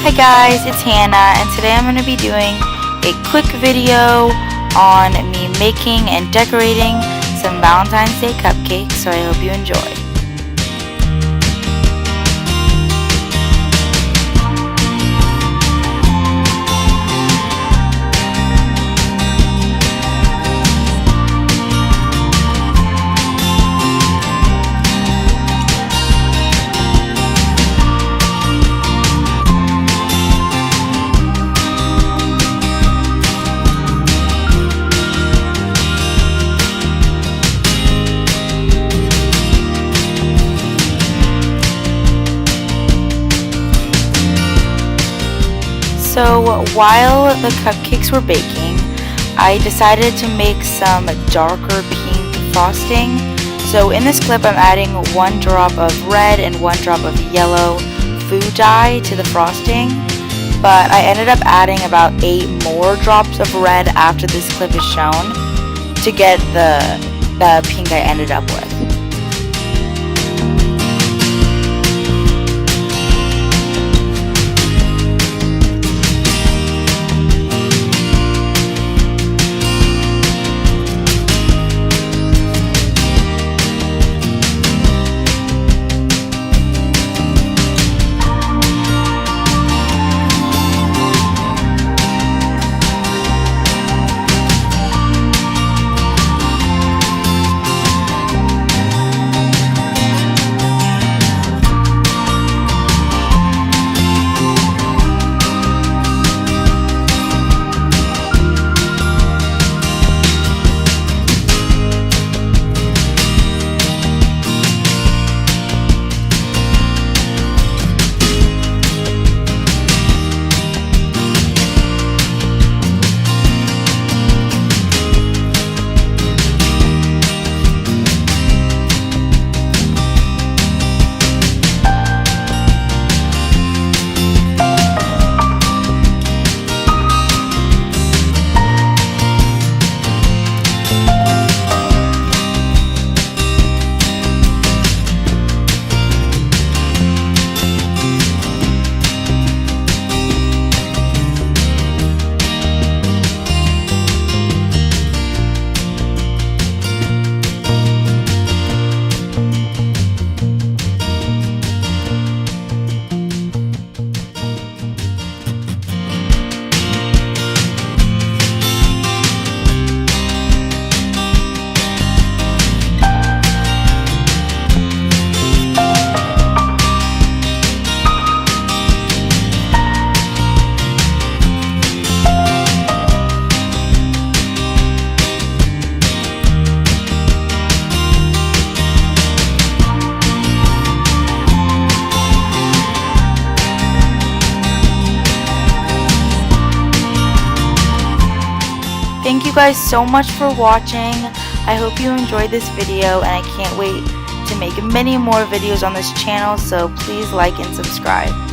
Hi guys, it's Hannah, and today I'm going to be doing a quick video on me making and decorating some Valentine's Day cupcakes, so I hope you enjoy. So while the cupcakes were baking, I decided to make some darker pink frosting. So in this clip I'm adding 1 drop of red and 1 drop of yellow food dye to the frosting, but I ended up adding about 8 more drops of red after this clip is shown to get the pink I ended up with. Thank you guys so much for watching. I hope you enjoyed this video, and I can't wait to make many more videos on this channel, so please like and subscribe.